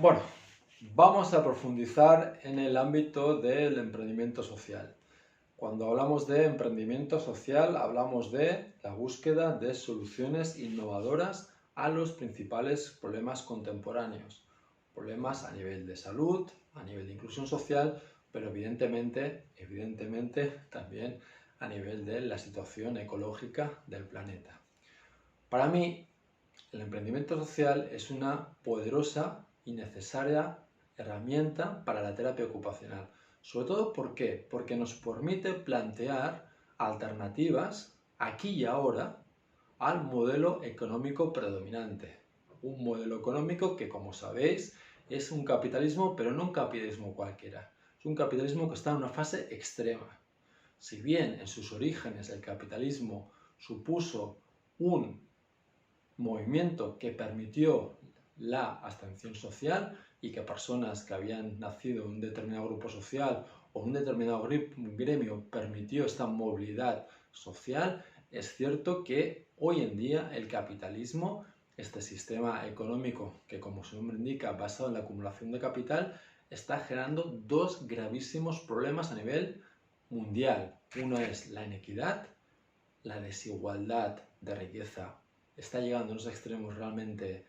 Bueno, vamos a profundizar en el ámbito del emprendimiento social. Cuando hablamos de emprendimiento social, hablamos de la búsqueda de soluciones innovadoras a los principales problemas contemporáneos. Problemas a nivel de salud, a nivel de inclusión social, pero evidentemente también a nivel de la situación ecológica del planeta. Para mí, el emprendimiento social es una poderosa y necesaria herramienta para la terapia ocupacional. Sobre todo, ¿por qué? Porque nos permite plantear alternativas aquí y ahora al modelo económico predominante. Un modelo económico que, como sabéis, es un capitalismo, pero no un capitalismo cualquiera. Es un capitalismo que está en una fase extrema. Si bien en sus orígenes el capitalismo supuso un movimiento que permitió la abstención social y que personas que habían nacido en un determinado grupo social o en un determinado gremio permitió esta movilidad social, es cierto que hoy en día el capitalismo, este sistema económico que, como su nombre indica, basado en la acumulación de capital, está generando dos gravísimos problemas a nivel mundial. Uno es la inequidad, la desigualdad de riqueza está llegando a unos extremos realmente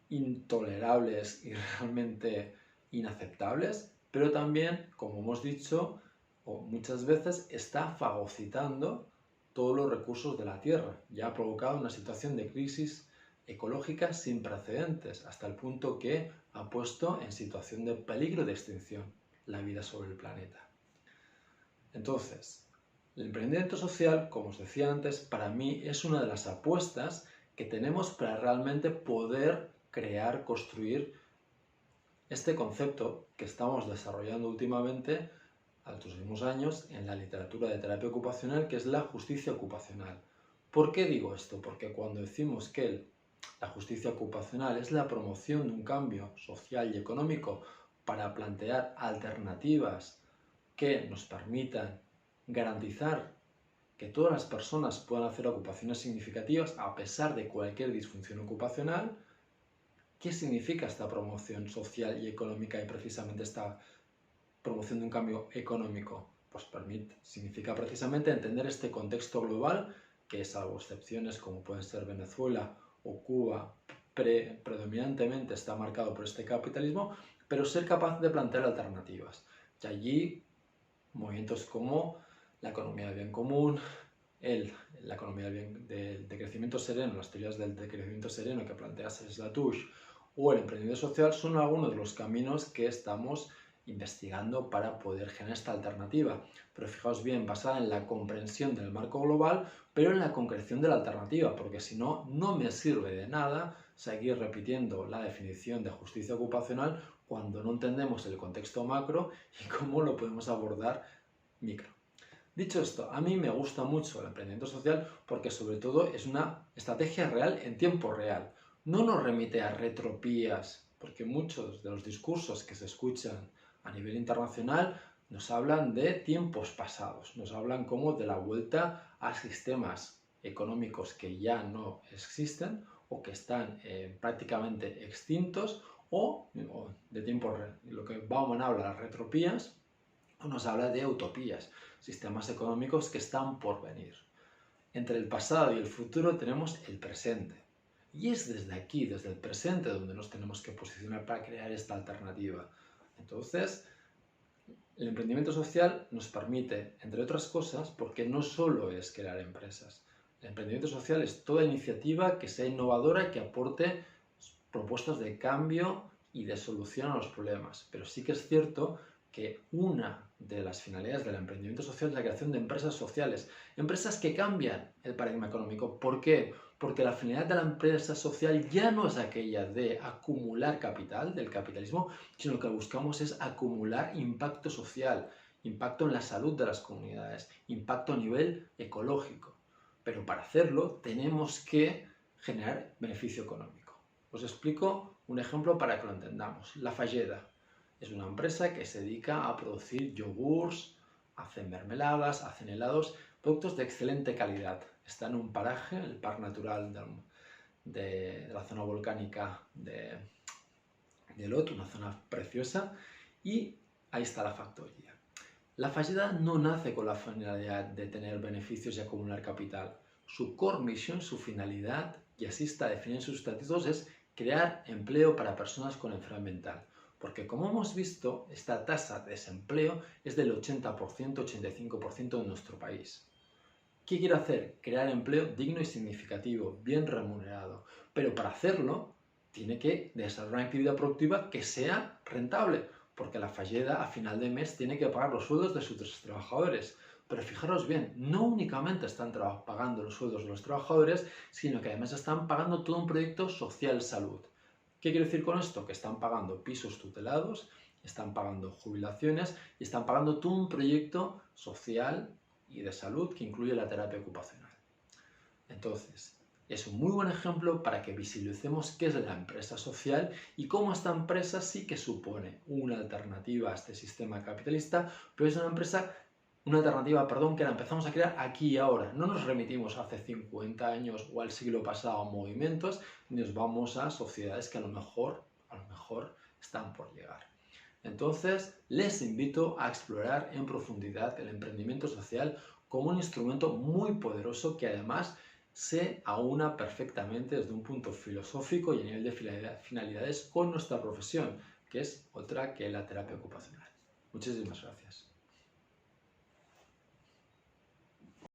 intolerables y realmente inaceptables, pero también, como hemos dicho muchas veces, está fagocitando todos los recursos de la Tierra y ha provocado una situación de crisis ecológica sin precedentes, hasta el punto que ha puesto en situación de peligro de extinción la vida sobre el planeta. Entonces, el emprendimiento social, como os decía antes, para mí es una de las apuestas que tenemos para realmente poder crear, construir este concepto que estamos desarrollando últimamente, a los últimos años, en la literatura de terapia ocupacional, que es la justicia ocupacional. ¿Por qué digo esto? Porque cuando decimos que la justicia ocupacional es la promoción de un cambio social y económico para plantear alternativas que nos permitan garantizar que todas las personas puedan hacer ocupaciones significativas a pesar de cualquier disfunción ocupacional. ¿Qué significa esta promoción social y económica y precisamente esta promoción de un cambio económico? Pues significa precisamente entender este contexto global que, salvo excepciones como pueden ser Venezuela o Cuba, predominantemente está marcado por este capitalismo, pero ser capaz de plantear alternativas. Y allí movimientos como la economía del bien común, la economía de crecimiento sereno, las teorías del crecimiento sereno que plantea Latouche, o el emprendimiento social son algunos de los caminos que estamos investigando para poder generar esta alternativa. Pero fijaos bien, basada en la comprensión del marco global, pero en la concreción de la alternativa, porque si no, no me sirve de nada seguir repitiendo la definición de justicia ocupacional cuando no entendemos el contexto macro y cómo lo podemos abordar micro. Dicho esto, a mí me gusta mucho el emprendimiento social porque sobre todo es una estrategia real en tiempo real. No nos remite a retropías, porque muchos de los discursos que se escuchan a nivel internacional nos hablan de tiempos pasados, nos hablan como de la vuelta a sistemas económicos que ya no existen o que están prácticamente extintos o de tiempos, lo que Bauman habla de retropías, o nos habla de utopías, sistemas económicos que están por venir. Entre el pasado y el futuro tenemos el presente. Y es desde aquí, desde el presente, donde nos tenemos que posicionar para crear esta alternativa. Entonces, el emprendimiento social nos permite, entre otras cosas, porque no solo es crear empresas. El emprendimiento social es toda iniciativa que sea innovadora y que aporte propuestas de cambio y de solución a los problemas. Pero sí que es cierto que una de las finalidades del emprendimiento social es la creación de empresas sociales, empresas que cambian el paradigma económico. ¿Por qué? Porque la finalidad de la empresa social ya no es aquella de acumular capital del capitalismo, sino que lo que buscamos es acumular impacto social, impacto en la salud de las comunidades, impacto a nivel ecológico. Pero para hacerlo tenemos que generar beneficio económico. Os explico un ejemplo para que lo entendamos. La Falleda es una empresa que se dedica a producir yogurts, hacen mermeladas, hacen helados, productos de excelente calidad. Está en un paraje, el Parque Natural de la zona volcánica de Lot, una zona preciosa, y ahí está la factoría. La fallida no nace con la finalidad de tener beneficios y acumular capital. Su core mission, su finalidad, y así está definido en sus estatutos, es crear empleo para personas con enfermedad mental. Porque como hemos visto, esta tasa de desempleo es del 80%, 85% en nuestro país. ¿Qué quiere hacer? Crear empleo digno y significativo, bien remunerado. Pero para hacerlo, tiene que desarrollar una actividad productiva que sea rentable, porque la falleda a final de mes tiene que pagar los sueldos de sus trabajadores. Pero fijaros bien, no únicamente están pagando los sueldos de los trabajadores, sino que además están pagando todo un proyecto social salud. ¿Qué quiero decir con esto? Que están pagando pisos tutelados, están pagando jubilaciones y están pagando todo un proyecto social y de salud que incluye la terapia ocupacional. Entonces, es un muy buen ejemplo para que visibilicemos qué es la empresa social y cómo esta empresa sí que supone una alternativa a este sistema capitalista, pero es una alternativa, que la empezamos a crear aquí y ahora. No nos remitimos hace 50 años o al siglo pasado a movimientos, ni nos vamos a sociedades que a lo mejor están por llegar. Entonces, les invito a explorar en profundidad el emprendimiento social como un instrumento muy poderoso que además se aúna perfectamente desde un punto filosófico y a nivel de finalidades con nuestra profesión, que es otra que la terapia ocupacional. Muchísimas gracias.